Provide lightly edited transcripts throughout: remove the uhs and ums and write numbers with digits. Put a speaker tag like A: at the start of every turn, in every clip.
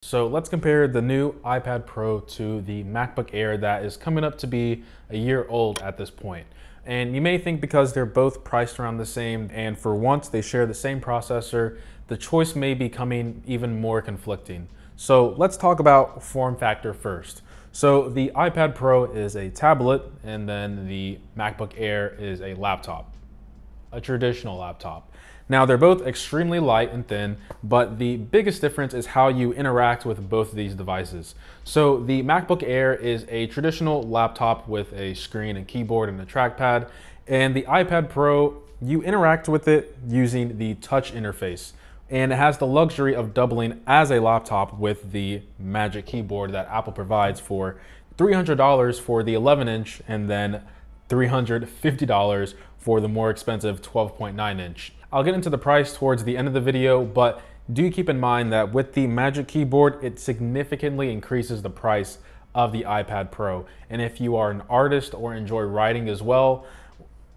A: So let's compare the new iPad Pro to the MacBook Air that is coming up to be a year old at this point. And you may think because they're both priced around the same and for once they share the same processor, the choice may be becoming even more conflicting. So let's talk about form factor first. So the iPad Pro is a tablet and then the MacBook Air is a laptop, a traditional laptop. Now they're both extremely light and thin, but the biggest difference is how you interact with both of these devices. So the MacBook Air is a traditional laptop with a screen and keyboard and a trackpad, and the iPad Pro, you interact with it using the touch interface. And it has the luxury of doubling as a laptop with the Magic Keyboard that Apple provides for $300 for the 11-inch and then $350 for the more expensive 12.9-inch. I'll get into the price towards the end of the video, but do keep in mind that with the Magic Keyboard, it significantly increases the price of the iPad Pro. And if you are an artist or enjoy writing as well,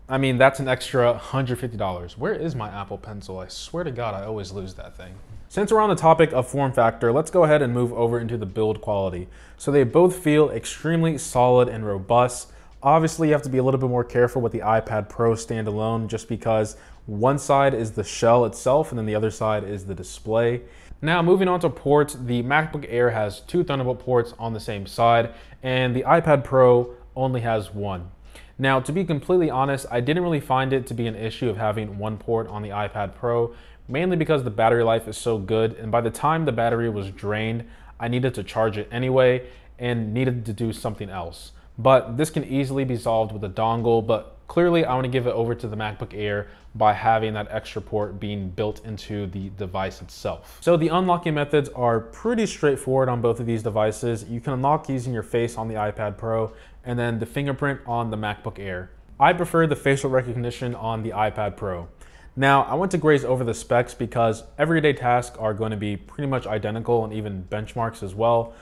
A: I mean, that's an extra $150. Where is my Apple Pencil? I swear to God, I always lose that thing. Since we're on the topic of form factor, let's go ahead and move over into the build quality. So they both feel extremely solid and robust. Obviously, you have to be a little bit more careful with the iPad Pro standalone just because one side is the shell itself and then the other side is the display. Now, moving on to ports, the MacBook Air has two Thunderbolt ports on the same side and the iPad Pro only has one. Now, to be completely honest, I didn't really find it to be an issue of having one port on the iPad Pro, mainly because the battery life is so good, and by the time the battery was drained, I needed to charge it anyway and needed to do something else. But this can easily be solved with a dongle, but clearly I want to give it over to the MacBook Air by having that extra port being built into the device itself. So the unlocking methods are pretty straightforward on both of these devices. You can unlock using your face on the iPad Pro and then the fingerprint on the MacBook Air. I prefer the facial recognition on the iPad Pro. Now, I want to graze over the specs because everyday tasks are going to be pretty much identical and even benchmarks as well.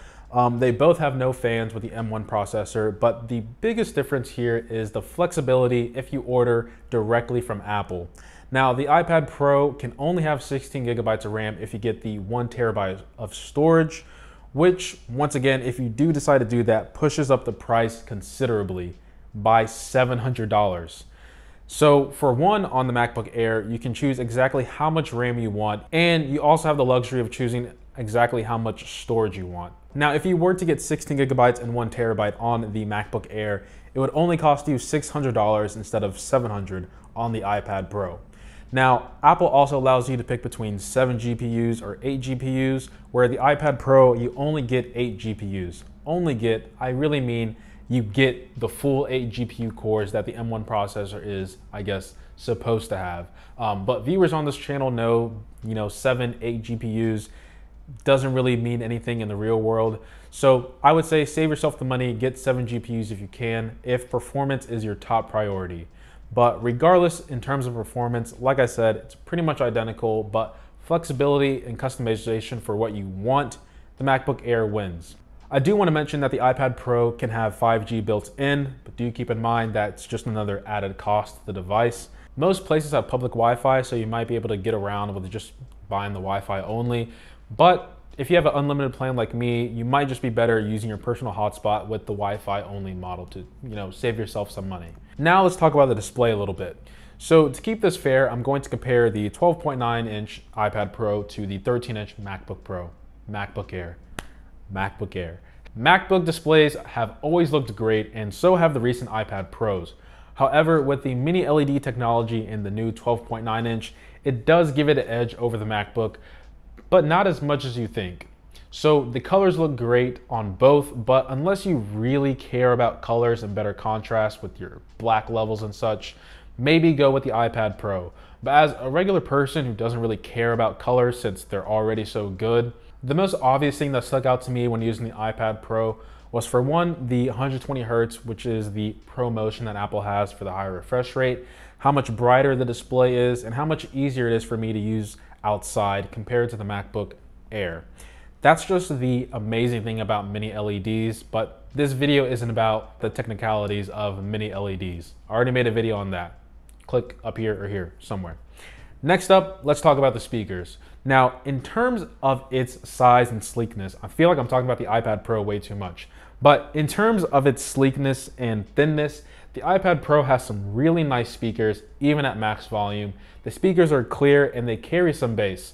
A: They both have no fans with the M1 processor, but the biggest difference here is the flexibility if you order directly from Apple. Now, the iPad Pro can only have 16 gigabytes of RAM if you get the 1 terabyte of storage, which, once again, if you do decide to do that, pushes up the price considerably by $700. So for one, on the MacBook Air, you can choose exactly how much RAM you want, and you also have the luxury of choosing exactly how much storage you want. Now, if you were to get 16 gigabytes and 1 terabyte on the MacBook Air, it would only cost you $600 instead of $700 on the iPad Pro. Now, Apple also allows you to pick between 7 GPUs or 8 GPUs, where the iPad Pro, you only get 8 GPUs. Only get, I really mean, you get the full 8 GPU cores that the M1 processor is, I guess, supposed to have. But viewers on this channel know, 7, 8 GPUs doesn't really mean anything in the real world. So I would say save yourself the money, get 7 GPUs if you can, if performance is your top priority. But regardless, in terms of performance, like I said, it's pretty much identical, but flexibility and customization for what you want, the MacBook Air wins. I do want to mention that the iPad Pro can have 5G built in, but do keep in mind that it's just another added cost to the device. Most places have public Wi-Fi, so you might be able to get around with just buying the Wi-Fi only. But if you have an unlimited plan like me, you might just be better using your personal hotspot with the Wi-Fi only model to, save yourself some money. Now let's talk about the display a little bit. So to keep this fair, I'm going to compare the 12.9-inch iPad Pro to the 13-inch MacBook Pro, MacBook Air, MacBook Air. MacBook displays have always looked great, and so have the recent iPad Pros. However, with the mini LED technology in the new 12.9-inch, it does give it an edge over the MacBook, but not as much as you think. So the colors look great on both, but unless you really care about colors and better contrast with your black levels and such, maybe go with the iPad Pro. But as a regular person who doesn't really care about colors since they're already so good, the most obvious thing that stuck out to me when using the iPad Pro was, for one, the 120 Hertz, which is the ProMotion that Apple has for the higher refresh rate, how much brighter the display is, and how much easier it is for me to use outside compared to the MacBook Air. That's just the amazing thing about mini LEDs, but this video isn't about the technicalities of mini LEDs. I already made a video on that. Click up here or here somewhere. Next up, let's talk about the speakers. Now, in terms of its size and sleekness, I feel like I'm talking about the iPad Pro way too much. But in terms of its sleekness and thinness, the iPad Pro has some really nice speakers, even at max volume. The speakers are clear and they carry some bass.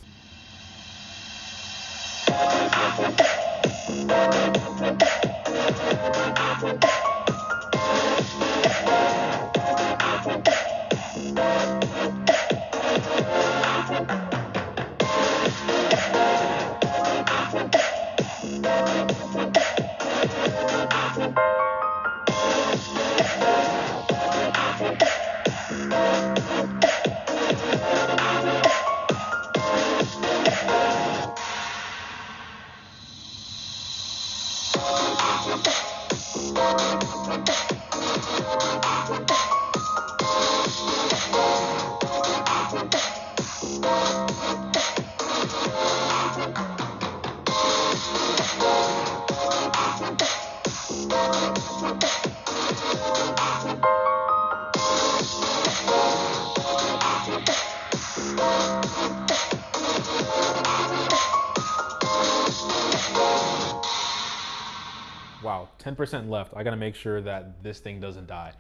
A: Wow, 10% left. I gotta make sure that this thing doesn't die.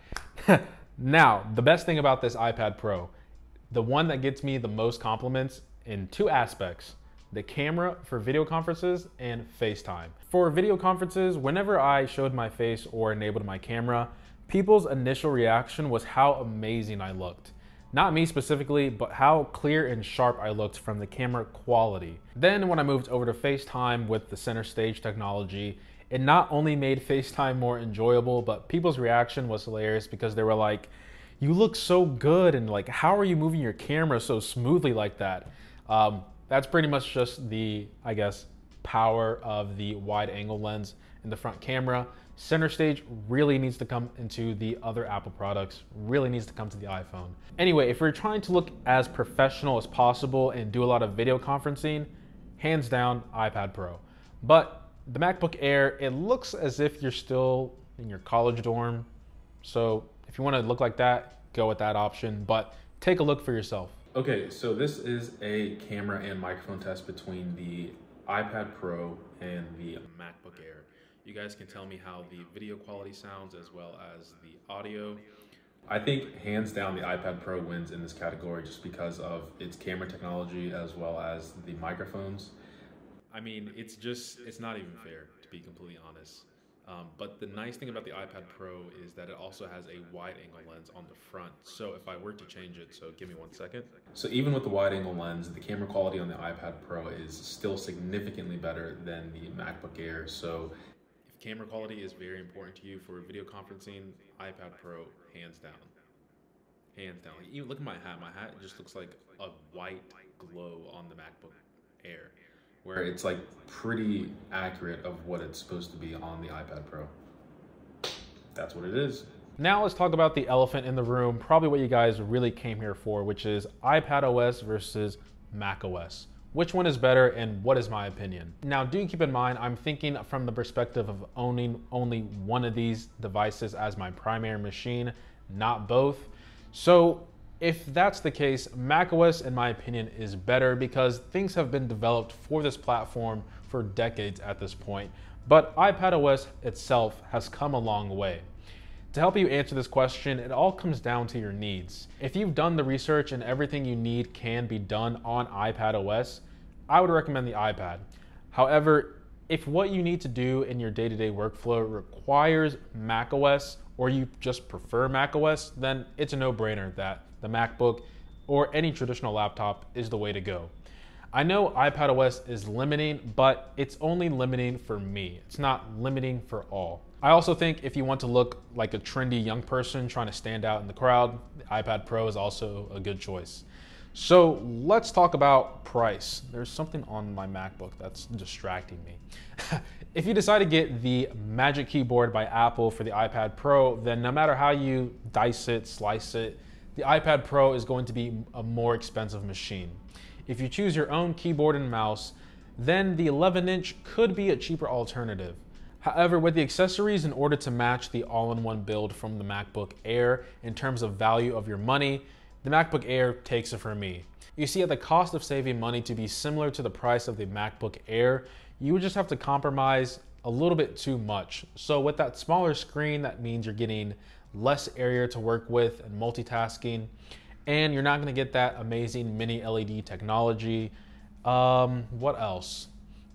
A: Now, the best thing about this iPad Pro, the one that gets me the most compliments in two aspects: the camera for video conferences and FaceTime. For video conferences, whenever I showed my face or enabled my camera, people's initial reaction was how amazing I looked. Not me specifically, but how clear and sharp I looked from the camera quality. Then when I moved over to FaceTime with the center stage technology, it not only made FaceTime more enjoyable, but people's reaction was hilarious because they were like, "You look so good," and like, "How are you moving your camera so smoothly like that?" That's pretty much just the, I guess, power of the wide angle lens in the front camera. Center stage really needs to come into the other Apple products, really needs to come to the iPhone. Anyway, if you're trying to look as professional as possible and do a lot of video conferencing, hands down, iPad Pro. But the MacBook Air, it looks as if you're still in your college dorm. So if you want to look like that, go with that option, but take a look for yourself. Okay, so this is a camera and microphone test between the iPad Pro and the MacBook Air. You guys can tell me how the video quality sounds as well as the audio. I think hands down the iPad Pro wins in this category just because of its camera technology as well as the microphones. I mean, it's not even fair, to be completely honest. But the nice thing about the iPad Pro is that it also has a wide angle lens on the front. So if I were to change it, so give me 1 second. So even with the wide angle lens, the camera quality on the iPad Pro is still significantly better than the MacBook Air. So if camera quality is very important to you for video conferencing, iPad Pro, hands down. Hands down. Even look at my hat. My hat just looks like a white glow on the MacBook Air, where it's like pretty accurate of what it's supposed to be on the iPad Pro. That's what it is. Now let's talk about the elephant in the room, probably what you guys really came here for, which is iPadOS versus macOS. Which one is better and what is my opinion? Now do keep in mind, I'm thinking from the perspective of owning only one of these devices as my primary machine, not both. So if that's the case, macOS, in my opinion, is better because things have been developed for this platform for decades at this point, but iPadOS itself has come a long way. To help you answer this question, it all comes down to your needs. If you've done the research and everything you need can be done on iPadOS, I would recommend the iPad. However, if what you need to do in your day-to-day workflow requires macOS, or you just prefer macOS, then it's a no-brainer that the MacBook or any traditional laptop is the way to go. I know iPadOS is limiting, but it's only limiting for me. It's not limiting for all. I also think if you want to look like a trendy young person trying to stand out in the crowd, the iPad Pro is also a good choice. So let's talk about price. There's something on my MacBook that's distracting me. If you decide to get the Magic Keyboard by Apple for the iPad Pro, then no matter how you dice it, slice it, the iPad Pro is going to be a more expensive machine. If you choose your own keyboard and mouse, then the 11-inch could be a cheaper alternative. However, with the accessories in order to match the all-in-one build from the MacBook Air in terms of value of your money, the MacBook Air takes it for me. You see, at the cost of saving money to be similar to the price of the MacBook Air, you would just have to compromise a little bit too much. So with that smaller screen, that means you're getting less area to work with and multitasking, and you're not gonna get that amazing mini LED technology. What else?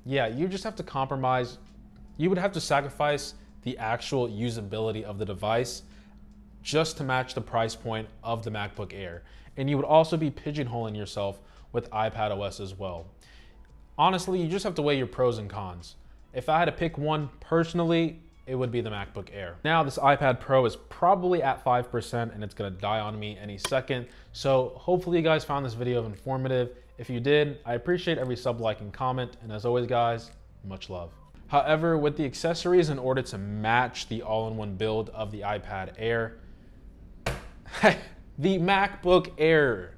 A: Yeah, you just have to compromise. You would have to sacrifice the actual usability of the device just to match the price point of the MacBook Air. And you would also be pigeonholing yourself with iPadOS as well. Honestly, you just have to weigh your pros and cons. If I had to pick one personally, it would be the MacBook Air. Now, this iPad Pro is probably at 5% and it's gonna die on me any second. So hopefully you guys found this video informative. If you did, I appreciate every sub, like, and comment. And as always, guys, much love. However, with the accessories, in order to match the all-in-one build of the iPad Air, the MacBook Air